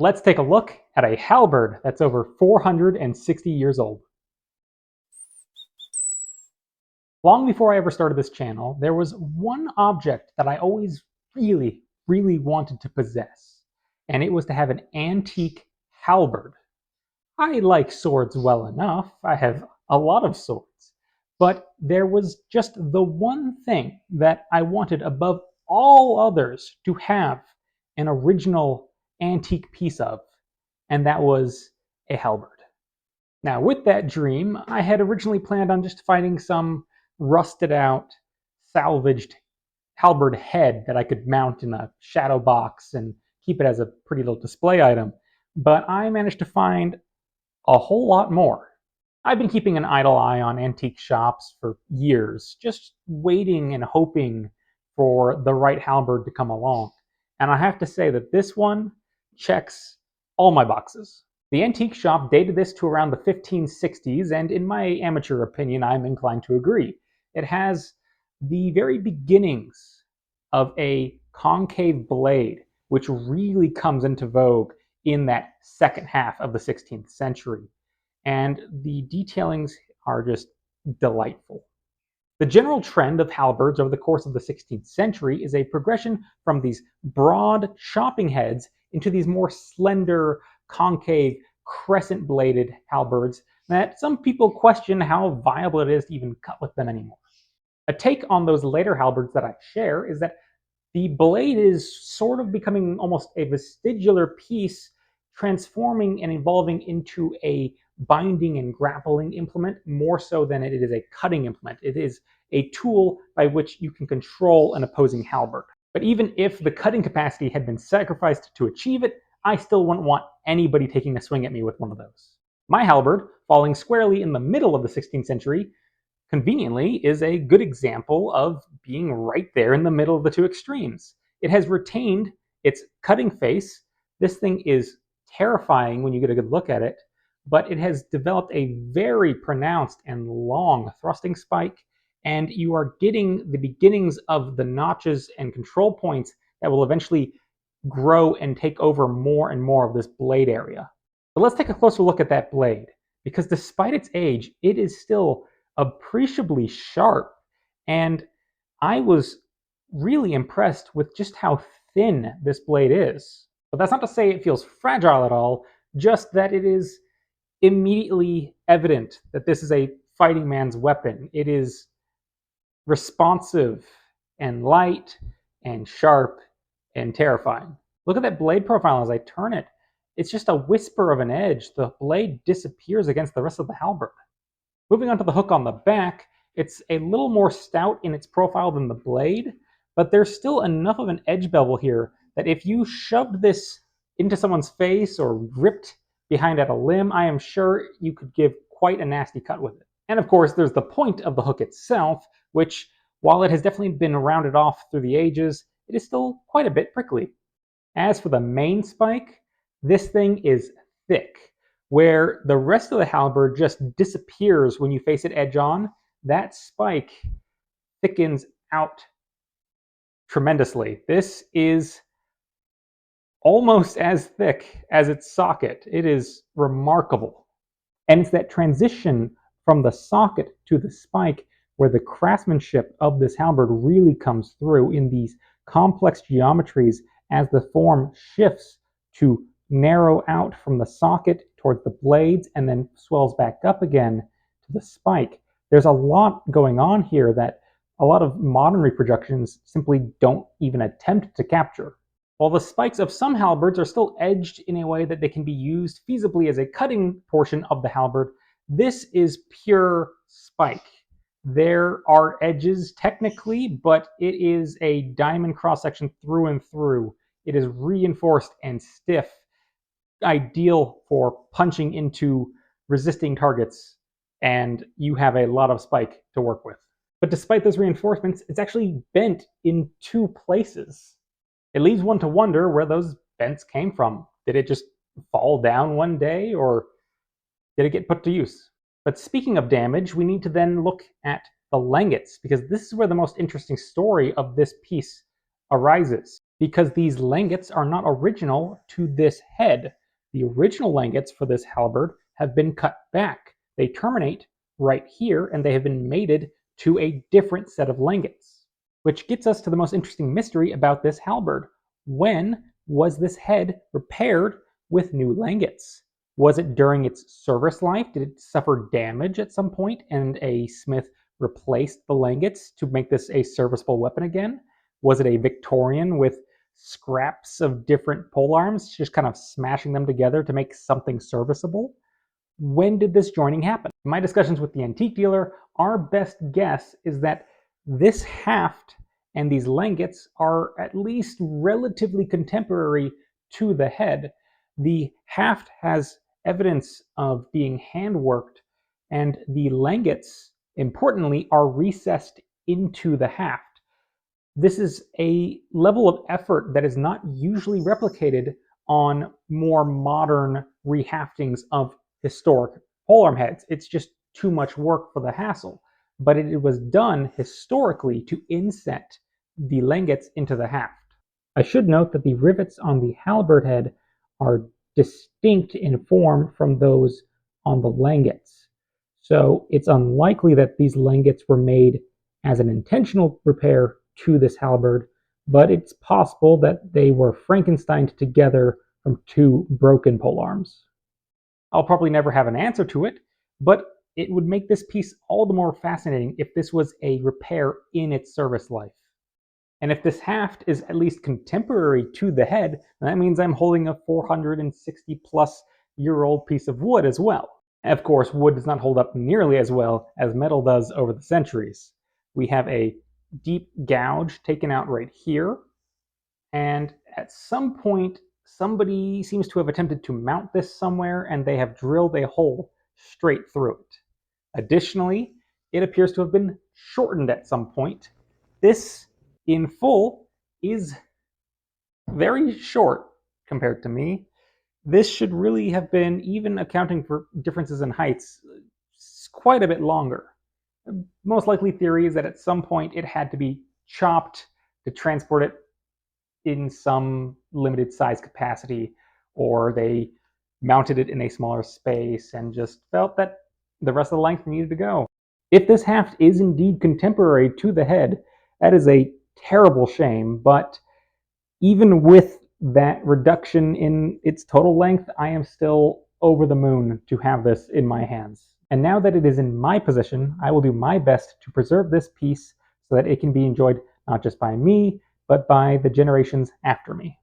Let's take a look at a halberd that's over 460 years old. Long before I ever started this channel, there was one object that I always really wanted to possess, and it was to have an antique halberd. I like swords well enough, I have a lot of swords, but there was just the one thing that I wanted above all others to have an original antique piece of, and that was a halberd. Now, with that dream, I had originally planned on just finding some rusted out, salvaged halberd head that I could mount in a shadow box and keep it as a pretty little display item, but I managed to find a whole lot more. I've been keeping an idle eye on antique shops for years, just waiting and hoping for the right halberd to come along. And I have to say that this one checks all my boxes. The antique shop dated this to around the 1560s, and in my amateur opinion, I'm inclined to agree. It has the very beginnings of a concave blade, which really comes into vogue in that second half of the 16th century. And the detailings are just delightful. The general trend of halberds over the course of the 16th century is a progression from these broad chopping heads into these more slender, concave, crescent-bladed halberds that some people question how viable it is to even cut with them anymore. A take on those later halberds that I share is that the blade is sort of becoming almost a vestibular piece, transforming and evolving into a binding and grappling implement more so than it is a cutting implement. It is a tool by which you can control an opposing halberd. But even if the cutting capacity had been sacrificed to achieve it, I still wouldn't want anybody taking a swing at me with one of those. My halberd, falling squarely in the middle of the 16th century, conveniently is a good example of being right there in the middle of the two extremes. It has retained its cutting face. This thing is terrifying when you get a good look at it, but it has developed a very pronounced and long thrusting spike, and you are getting the beginnings of the notches and control points that will eventually grow and take over more and more of this blade area. But let's take a closer look at that blade, because despite its age, it is still appreciably sharp, and I was really impressed with just how thin this blade is. But that's not to say it feels fragile at all, just that it is immediately evident that this is a fighting man's weapon. It is responsive and light and sharp and terrifying. Look at that blade profile as I turn it. It's just a whisper of an edge. The blade disappears against the rest of the halberd. Moving on to the hook on the back, it's a little more stout in its profile than the blade, but there's still enough of an edge bevel here that if you shoved this into someone's face or ripped behind at a limb, I am sure you could give quite a nasty cut with it. And of course, there's the point of the hook itself, which, while it has definitely been rounded off through the ages, it is still quite a bit prickly. As for the main spike, this thing is thick. Where the rest of the halberd just disappears when you face it edge on, that spike thickens out tremendously. This is almost as thick as its socket. It is remarkable. And it's that transition from the socket to the spike where the craftsmanship of this halberd really comes through in these complex geometries as the form shifts to narrow out from the socket towards the blades and then swells back up again to the spike. There's a lot going on here that a lot of modern reproductions simply don't even attempt to capture. While the spikes of some halberds are still edged in a way that they can be used feasibly as a cutting portion of the halberd, this is pure spike. There are edges technically, but it is a diamond cross-section through and through. It is reinforced and stiff, ideal for punching into resisting targets, and you have a lot of spike to work with. But despite those reinforcements, it's actually bent in two places. It leaves one to wonder where those bents came from. Did it just fall down one day, or did it get put to use? But speaking of damage, we need to then look at the langits, because this is where the most interesting story of this piece arises. because these langits are not original to this head. The original langits for this halberd have been cut back. They terminate right here, and they have been mated to a different set of langits. Which gets us to the most interesting mystery about this halberd. When was this head repaired with new langits? Was it during its service life? Did it suffer damage at some point and a smith replaced the langits to make this a serviceable weapon again? Was it a Victorian with scraps of different polearms, just kind of smashing them together to make something serviceable? When did this joining happen? In my discussions with the antique dealer, our best guess is that this haft and these langits are at least relatively contemporary to the head. The haft has evidence of being handworked, and the langits, importantly, are recessed into the haft. This is a level of effort that is not usually replicated on more modern rehaftings of historic polearm heads. It's just too much work for the hassle. But it was done historically to inset the langits into the haft. I should note that the rivets on the halberd head are distinct in form from those on the langits. So it's unlikely that these langits were made as an intentional repair to this halberd, but it's possible that they were Frankensteined together from two broken polearms. I'll probably never have an answer to it, but it would make this piece all the more fascinating if this was a repair in its service life. And if this haft is at least contemporary to the head, that means I'm holding a 460 plus year old piece of wood as well. Of course, wood does not hold up nearly as well as metal does over the centuries. We have a deep gouge taken out right here, and at some point somebody seems to have attempted to mount this somewhere, and they have drilled a hole straight through it. Additionally, it appears to have been shortened at some point. This in full is very short compared to me. This should really have been, even accounting for differences in heights, quite a bit longer. Most likely theory is that at some point it had to be chopped to transport it in some limited size capacity, or they mounted it in a smaller space and just felt that the rest of the length needed to go. If this haft is indeed contemporary to the head, that is a terrible shame, but even with that reduction in its total length, I am still over the moon to have this in my hands. And now that it is in my possession, I will do my best to preserve this piece so that it can be enjoyed not just by me, but by the generations after me.